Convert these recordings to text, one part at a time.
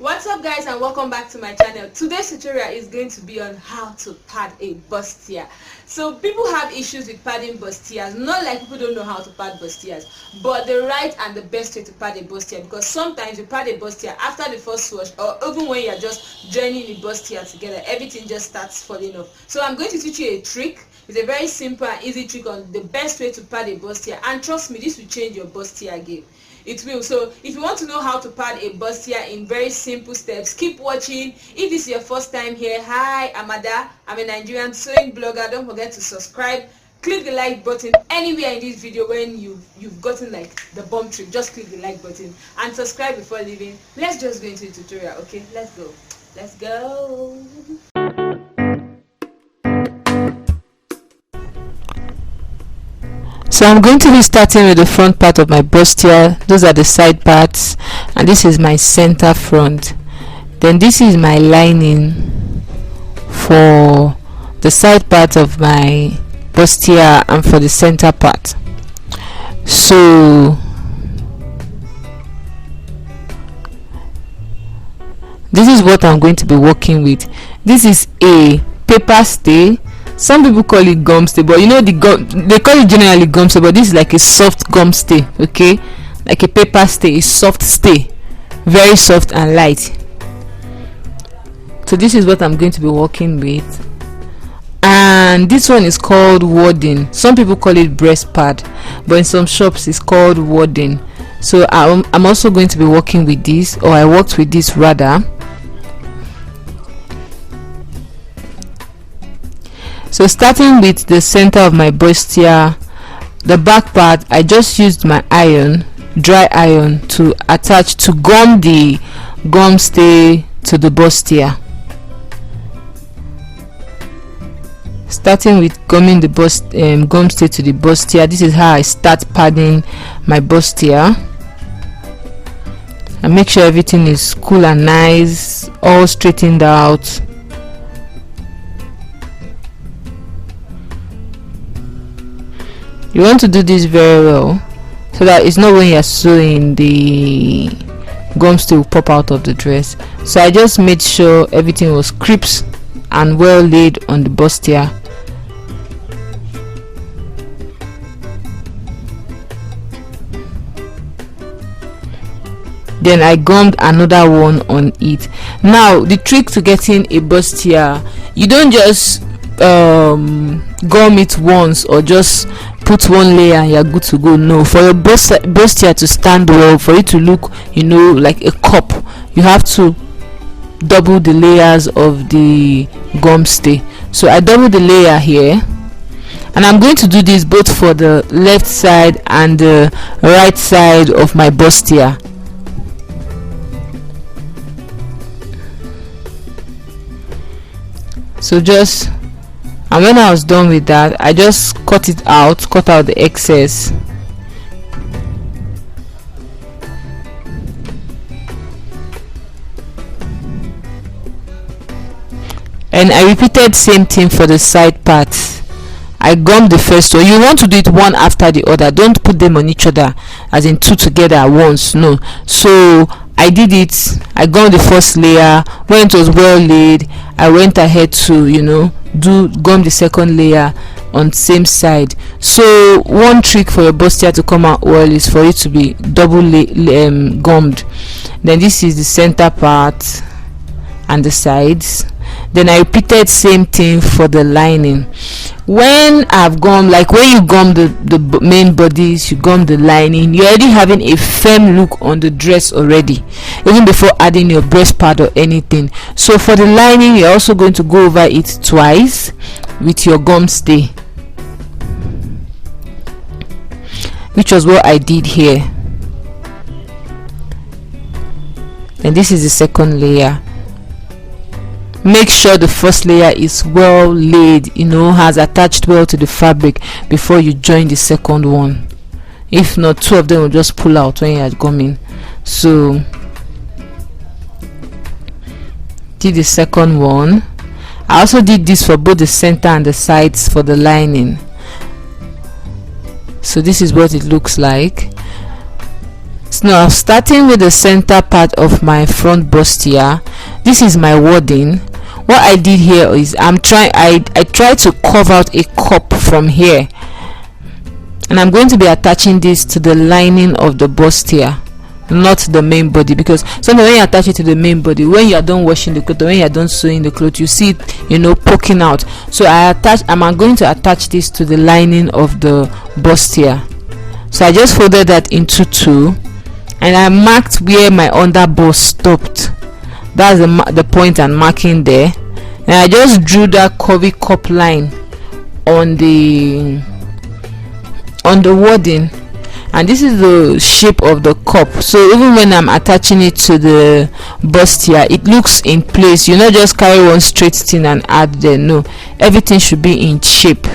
What's up guys, and welcome back to my channel. Today's tutorial is going to be on how to pad a bustier. So people have issues with padding bustiers, not like people don't know how to pad bustiers, but the right and the best way to pad a bustier, because sometimes you pad a bustier after the first wash, or even when you're just joining the bustier together, everything just starts falling off. So I'm going to teach you a trick. It's a very simple and easy trick on the best way to pad a bustier, and trust me, this will change your bustier game. It will. So if you want to know how to pad a bustier in very simple steps, keep watching. If this is your first time here, hi, I'm Ada. I'm a Nigerian sewing blogger. Don't forget to subscribe. Click the like button anywhere in this video when you've gotten like the bomb trick. Just click the like button and subscribe before leaving. Let's just go into the tutorial. Okay, let's go. Let's go. So I'm going to be starting with the front part of my bustier. Those are the side parts, and this is my center front. Then this is my lining for the side part of my bustier and for the center part. So this is what I'm going to be working with. This is a paper stay. Some people call it gum stay, but you know, they call it generally gum stay, but this is like a soft gum stay. Okay, like a paper stay, a soft stay, very soft and light. So this is what I'm going to be working with, and this one is called wadding. Some people call it breast pad, but in some shops it's called wadding. So I'm also going to be working with this, or I worked with this rather. So starting with the center of my bustier, the back part, I just used my iron, dry iron, to attach, to gum the gum stay to the bustier. Starting with gumming the gum stay to the bustier, this is how I start padding my bustier. And make sure everything is cool and nice, all straightened out. You want to do this very well, so that it's not when you're sewing the gum stay will pop out of the dress. So I just made sure everything was crisp and well laid on the bustier. Then I gummed another one on it. Now the trick to getting a bustier, you don't just gum it once or just put one layer and you're good to go. No, for your bustier to stand well, for it to look, you know, like a cup, you have to double the layers of the gum stay. So I double the layer here, and I'm going to do this both for the left side and the right side of my bustier. So just, and when I was done with that, I just cut out the excess. And I repeated same thing for the side parts. I gummed the first one. You want to do it one after the other. Don't put them on each other as in two together at once. No. So I did it. I gummed the first layer. When it was well laid, I went ahead to, you know, gum the second layer on same side. So one trick for your bustier to come out well is for it to be double gummed. Then this is the center part and the sides. Then I repeated same thing for the lining. When I've gummed, like when you gum the main bodies, you gum the lining, you're already having a firm look on the dress already, even before adding your breast pad or anything. So for the lining, you're also going to go over it twice with your gum stay, which was what I did here. And this is the second layer. Make sure the first layer is well laid, you know, has attached well to the fabric before you join the second one. If not, two of them will just pull out when you are gumming. So did the second one. I also did this for both the center and the sides for the lining. So this is what it looks like. So now starting with the center part of my front bustier, this is my wadding. What I did here is I try to carve out a cup from here, and I'm going to be attaching this to the lining of the bustier, not the main body, because sometimes when you attach it to the main body, when you are done washing the clothes or when you are done sewing the clothes, you see it poking out. So I'm going to attach this to the lining of the bustier. So I just folded that into two, and I marked where my underbust stopped. That's the point I'm marking there, and I just drew that curvy cup line on the wadding, and this is the shape of the cup. So even when I'm attaching it to the bustier, it looks in place. You not just carry one straight thing and add there. No, everything should be in shape.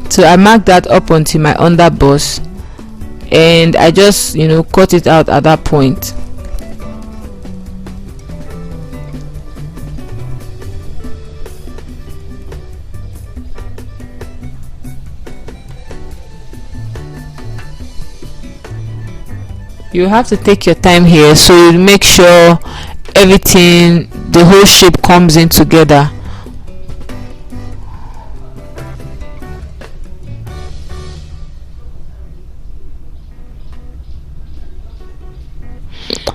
So I marked that up onto my underbust, and I just cut it out at that point. You have to take your time here, so you make sure everything, the whole shape comes in together.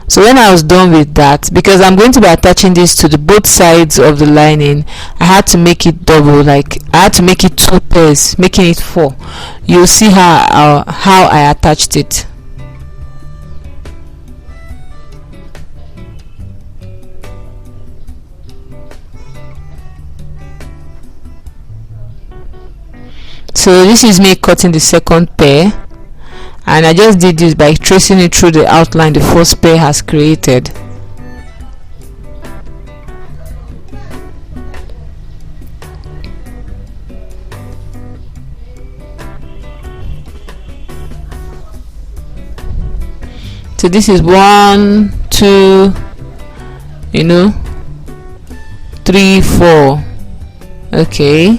So when I was done with that, because I'm going to be attaching this to the both sides of the lining, I had to make it double, like I had to make it two pairs, making it four. You'll see how I attached it. So this is me cutting the second pair, and I just did this by tracing it through the outline the first pair has created. So this is 1, 2, 3, 4. Okay.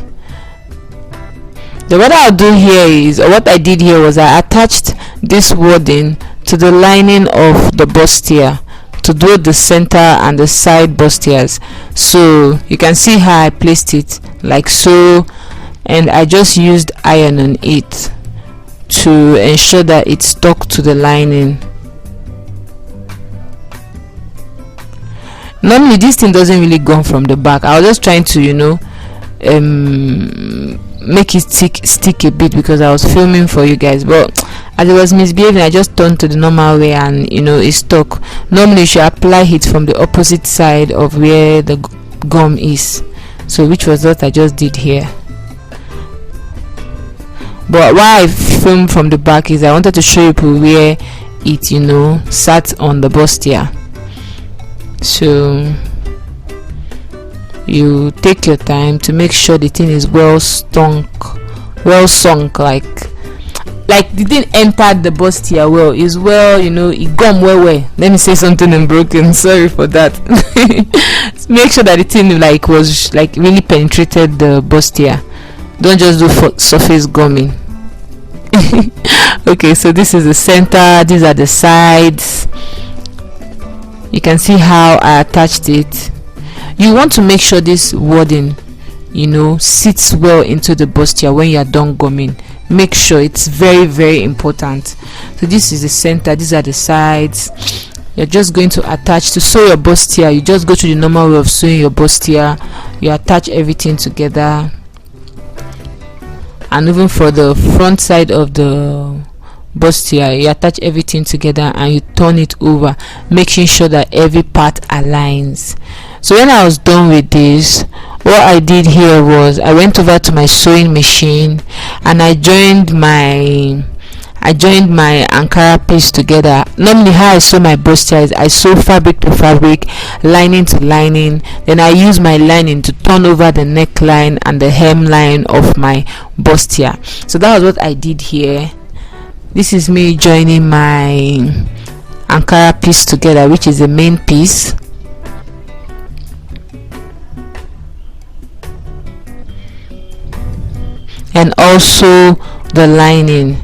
What I'll do here is, or what I did here was, I attached this wadding to the lining of the bustier to do the center and the side bustiers. So you can see how I placed it like so, and I just used iron on it to ensure that it stuck to the lining. Normally this thing doesn't really go from the back. I was just trying to make it stick a bit because I was filming for you guys, but as it was misbehaving, I just turned to the normal way and it stuck. Normally you should apply it from the opposite side of where the gum is, so which was what I just did here. But why I filmed from the back is I wanted to show you where it sat on the bustier. So you take your time to make sure the thing is well sunk, like the thing entered the bustier well, is well, it gum well. Let me say something in broken, sorry for that. Make sure that the thing was really penetrated the bustier. Don't just do surface gumming. Okay, so this is the center, these are the sides. You can see how I attached it. You want to make sure this wadding sits well into the bustier when you are done gumming. Make sure, it's very, very important. So this is the center, these are the sides. You're just going to attach. To sew your bustier, you just go to the normal way of sewing your bustier. You attach everything together, and even for the front side of the bustier, you attach everything together and you turn it over, making sure that every part aligns. So when I was done with this, what I did here was I went over to my sewing machine and I joined my Ankara piece together. Normally how I sew my bustier is I sew fabric to fabric, lining to lining, then I use my lining to turn over the neckline and the hemline of my bustier. So that was what I did here. This is me joining my Ankara piece together, which is the main piece. And also the lining.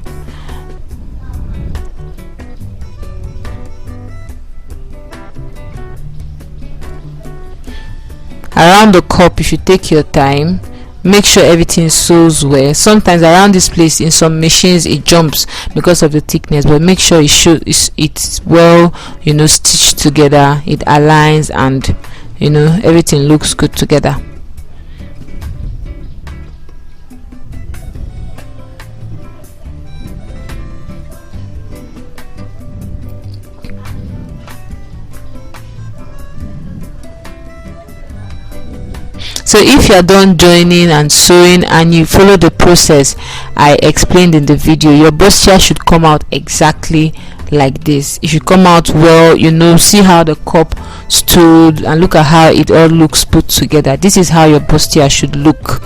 Around the cup, you should take your time, make sure everything sews well. Sometimes around this place in some machines it jumps because of the thickness, but make sure it's well, stitched together, it aligns, and everything looks good together. So if you are done joining and sewing and you follow the process I explained in the video, your bustier should come out exactly like this. It should come out well. See how the cup stood, and look at how it all looks put together. This is how your bustier should look